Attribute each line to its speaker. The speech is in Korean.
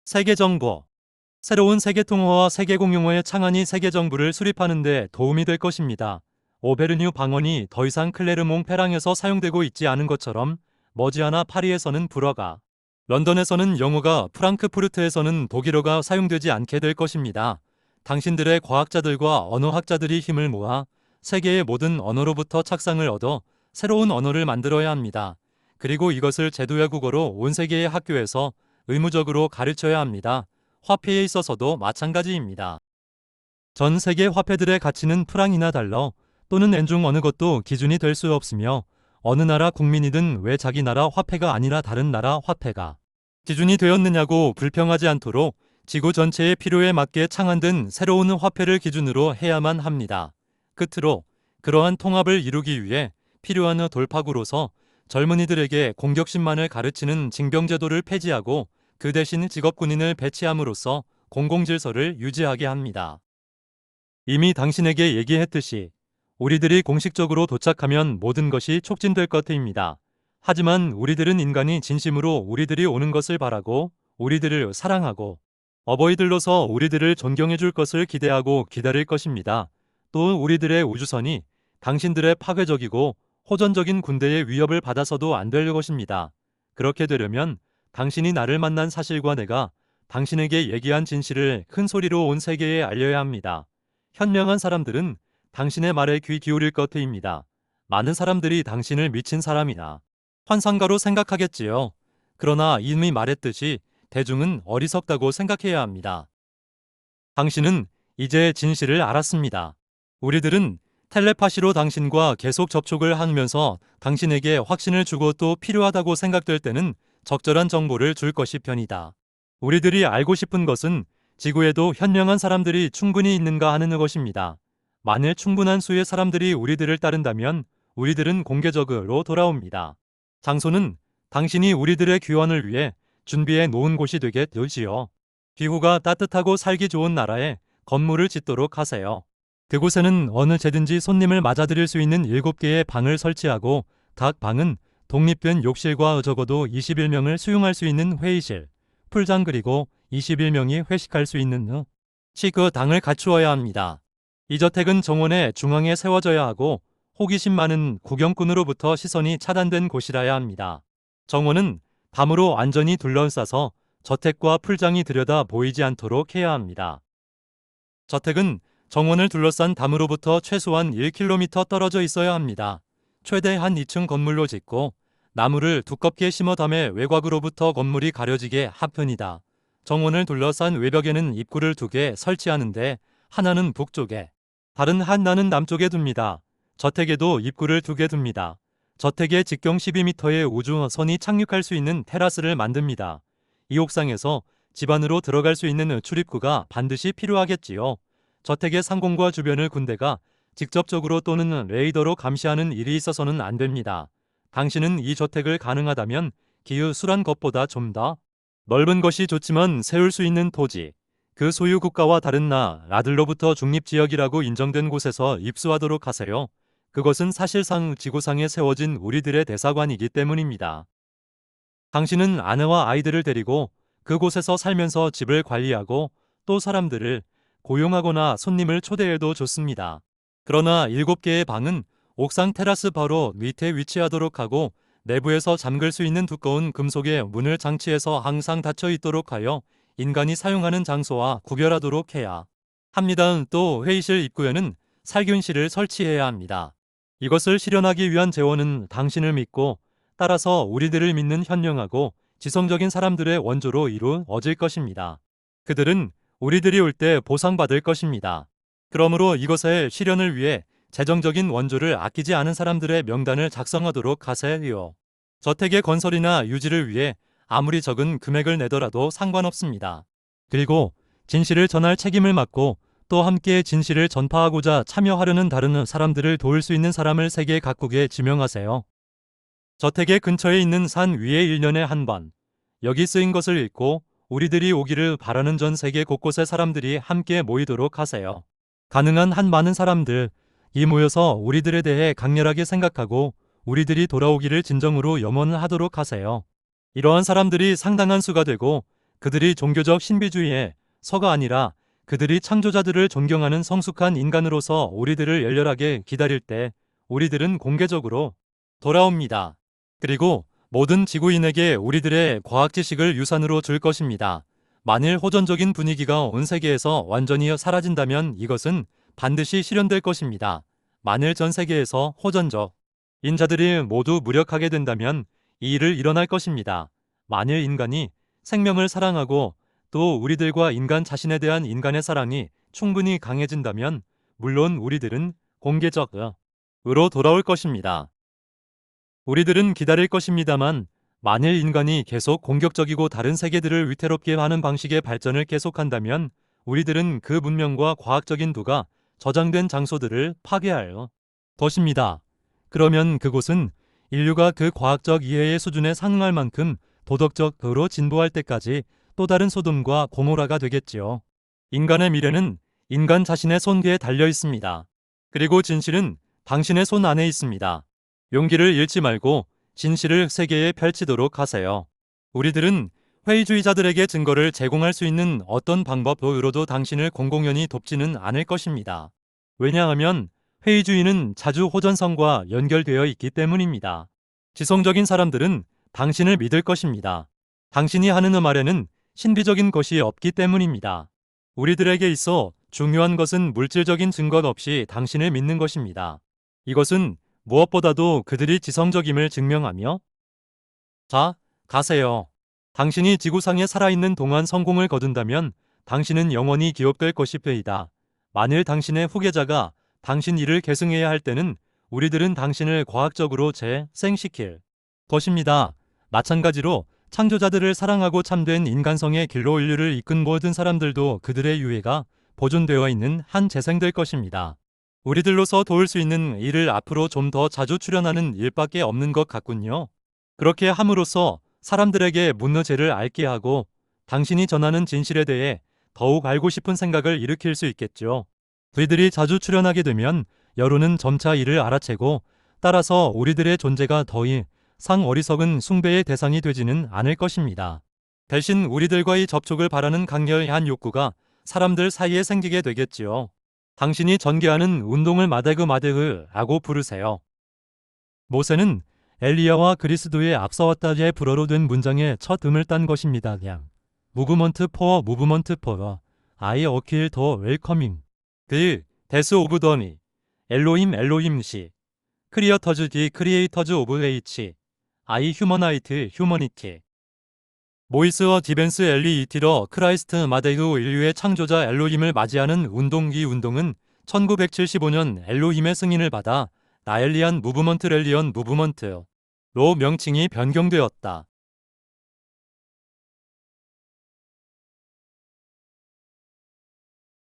Speaker 1: 세계정보. 새로운 세계통화와 세계공용어의 창안이 세계정부를 수립하는 데 도움이 될 것입니다. 오베르뉴 방언이 더 이상 클레르몽 페랑에서 사용되고 있지 않은 것처럼 머지않아 파리에서는 불어가, 런던에서는 영어가, 프랑크푸르트에서는 독일어가 사용되지 않게 될 것입니다. 당신들의 과학자들과 언어학자들이 힘을 모아 세계의 모든 언어로부터 착상을 얻어 새로운 언어를 만들어야 합니다. 그리고 이것을 제도야 국어로 온 세계의 학교에서 의무적으로 가르쳐야 합니다. 화폐에 있어서도 마찬가지입니다. 전 세계 화폐들의 가치는 프랑이나 달러 또는 엔 중 어느 것도 기준이 될 수 없으며 어느 나라 국민이든 왜 자기 나라 화폐가 아니라 다른 나라 화폐가 기준이 되었느냐고 불평하지 않도록 지구 전체의 필요에 맞게 창안된 새로운 화폐를 기준으로 해야만 합니다. 끝으로 그러한 통합을 이루기 위해 필요한 돌파구로서 젊은이들에게 공격심만을 가르치는 징병제도를 폐지하고 그 대신 직업군인을 배치함으로써 공공질서를 유지하게 합니다. 이미 당신에게 얘기했듯이 우리들이 공식적으로 도착하면 모든 것이 촉진될 것입니다. 하지만 우리들은 인간이 진심으로 우리들이 오는 것을 바라고 우리들을 사랑하고 어버이들로서 우리들을 존경해 줄 것을 기대하고 기다릴 것입니다. 또 우리들의 우주선이 당신들의 파괴적이고 호전적인 군대의 위협을 받아서도 안 될 것입니다. 그렇게 되려면 당신이 나를 만난 사실과 내가 당신에게 얘기한 진실을 큰 소리로 온 세계에 알려야 합니다. 현명한 사람들은 당신의 말에 귀 기울일 것입니다. 많은 사람들이 당신을 미친 사람이나 환상가로 생각하겠지요. 그러나 이미 말했듯이 대중은 어리석다고 생각해야 합니다. 당신은 이제 진실을 알았습니다. 우리들은 텔레파시로 당신과 계속 접촉을 하면서 당신에게 확신을 주고 또 필요하다고 생각될 때는 적절한 정보를 줄 것이 편이다. 우리들이 알고 싶은 것은 지구에도 현명한 사람들이 충분히 있는가 하는 것입니다. 만일 충분한 수의 사람들이 우리들을 따른다면 우리들은 공개적으로 돌아옵니다. 장소는 당신이 우리들의 귀환을 위해 준비해 놓은 곳이 되게 되지요. 기후가 따뜻하고 살기 좋은 나라에 건물을 짓도록 하세요. 그곳에는 언제든지 손님을 맞아들일 수 있는 7개의 방을 설치하고 각 방은 독립된 욕실과 적어도 21명을 수용할 수 있는 회의실, 풀장 그리고 21명이 회식할 수 있는 식당을 갖추어야 합니다. 이 저택은 정원의 중앙에 세워져야 하고 호기심 많은 구경꾼으로부터 시선이 차단된 곳이라야 합니다. 정원은 담으로 안전히 둘러싸서 저택과 풀장이 들여다 보이지 않도록 해야 합니다. 저택은 정원을 둘러싼 담으로부터 최소한 1km 떨어져 있어야 합니다. 최대 한 2층 건물로 짓고 나무를 두껍게 심어 담에 외곽으로부터 건물이 가려지게 하편이다. 정원을 둘러싼 외벽에는 입구를 2개 설치하는데 하나는 북쪽에, 다른 하나는 남쪽에 둡니다. 저택에도 입구를 2개 둡니다. 저택의 직경 12m의 우주선이 착륙할 수 있는 테라스를 만듭니다. 이 옥상에서 집 안으로 들어갈 수 있는 출입구가 반드시 필요하겠지요. 저택의 상공과 주변을 군대가 직접적으로 또는 레이더로 감시하는 일이 있어서는 안 됩니다. 당신은 이 저택을 가능하다면 기우술한 것보다 좀 더 넓은 것이 좋지만 세울 수 있는 토지, 그 소유 국가와 다른 나라들로부터 중립지역이라고 인정된 곳에서 입수하도록 하세요. 그것은 사실상 지구상에 세워진 우리들의 대사관이기 때문입니다. 당신은 아내와 아이들을 데리고 그곳에서 살면서 집을 관리하고 또 사람들을 고용하거나 손님을 초대해도 좋습니다. 그러나 7개의 방은 옥상 테라스 바로 밑에 위치하도록 하고 내부에서 잠글 수 있는 두꺼운 금속의 문을 장치해서 항상 닫혀 있도록 하여 인간이 사용하는 장소와 구별하도록 해야 합니다. 또 회의실 입구에는 살균실을 설치해야 합니다. 이것을 실현하기 위한 재원은 당신을 믿고 따라서 우리들을 믿는 현명하고 지성적인 사람들의 원조로 이루어질 것입니다. 그들은 우리들이 올 때 보상받을 것입니다. 그러므로 이것의 실현을 위해 재정적인 원조를 아끼지 않은 사람들의 명단을 작성하도록 하세요. 저택의 건설이나 유지를 위해 아무리 적은 금액을 내더라도 상관없습니다. 그리고 진실을 전할 책임을 맡고 또 함께 진실을 전파하고자 참여하려는 다른 사람들을 도울 수 있는 사람을 세계 각국에 지명하세요. 저택의 근처에 있는 산 위에 1년에 한 번 여기 쓰인 것을 읽고 우리들이 오기를 바라는 전 세계 곳곳의 사람들이 함께 모이도록 하세요. 가능한 한 많은 사람들이 모여서 우리들에 대해 강렬하게 생각하고 우리들이 돌아오기를 진정으로 염원하도록 하세요. 이러한 사람들이 상당한 수가 되고 그들이 종교적 신비주의의 서가 아니라 그들이 창조자들을 존경하는 성숙한 인간으로서 우리들을 열렬하게 기다릴 때 우리들은 공개적으로 돌아옵니다. 그리고 모든 지구인에게 우리들의 과학 지식을 유산으로 줄 것입니다. 만일 호전적인 분위기가 온 세계에서 완전히 사라진다면 이것은 반드시 실현될 것입니다. 만일 전 세계에서 호전적 인자들이 모두 무력하게 된다면 이 일을 일어날 것입니다. 만일 인간이 생명을 사랑하고 또 우리들과 인간 자신에 대한 인간의 사랑이 충분히 강해진다면 물론 우리들은 공개적으로 돌아올 것입니다. 우리들은 기다릴 것입니다만 만일 인간이 계속 공격적이고 다른 세계들을 위태롭게 하는 방식의 발전을 계속한다면 우리들은 그 문명과 과학적인 도가 저장된 장소들을 파괴할 것입니다. 그러면 그곳은 인류가 그 과학적 이해의 수준에 상응할 만큼 도덕적으로 진보할 때까지 또 다른 소돔과 고모라가 되겠지요. 인간의 미래는 인간 자신의 손 뒤에 달려 있습니다. 그리고 진실은 당신의 손 안에 있습니다. 용기를 잃지 말고 진실을 세계에 펼치도록 하세요. 우리들은 회의주의자들에게 증거를 제공할 수 있는 어떤 방법으로도 당신을 공공연히 돕지는 않을 것입니다. 왜냐하면 회의주의는 자주 호전성과 연결되어 있기 때문입니다. 지성적인 사람들은 당신을 믿을 것입니다. 당신이 하는 말에는 신비적인 것이 없기 때문입니다. 우리들에게 있어 중요한 것은 물질적인 증거 없이 당신을 믿는 것입니다. 이것은 무엇보다도 그들이 지성적임을 증명하며 자, 가세요. 당신이 지구상에 살아있는 동안 성공을 거둔다면 당신은 영원히 기억될 것이다. 만일 당신의 후계자가 당신 일을 계승해야 할 때는 우리들은 당신을 과학적으로 재생시킬 것입니다. 마찬가지로 창조자들을 사랑하고 참된 인간성의 길로 인류를 이끈 모든 사람들도 그들의 유해가 보존되어 있는 한 재생될 것입니다. 우리들로서 도울 수 있는 일을 앞으로 좀 더 자주 출연하는 일밖에 없는 것 같군요. 그렇게 함으로써 사람들에게 문너제를 알게 하고 당신이 전하는 진실에 대해 더욱 알고 싶은 생각을 일으킬 수 있겠죠. 그들이 자주 출연하게 되면 여론은 점차 이를 알아채고 따라서 우리들의 존재가 더 이상 어리석은 숭배의 대상이 되지는 않을 것입니다. 대신 우리들과의 접촉을 바라는 강렬한 욕구가 사람들 사이에 생기게 되겠지요. 당신이 전개하는 운동을 마데그마데그라고 부르세요. 모세는 엘리야와 그리스도의 앞서왔다의 불어로 된 문장의 첫 음을 딴 것입니다. 무브먼트 포어 무브먼트 포어 아이 어킬 더 웰커밍 그 데스 오브 더니 엘로힘 엘로힘 시 크리어터즈 디 크리에이터즈 오브 에이치 아이 휴머나이트 휴머니티 모이스어 디벤스 엘리 이티러 크라이스트 마데그 인류의 창조자 엘로힘을 맞이하는 운동. 이 운동은 1975년 엘로힘의 승인을 받아 나엘리안 무브먼트 렐리언 무브먼트로 명칭이 변경되었다.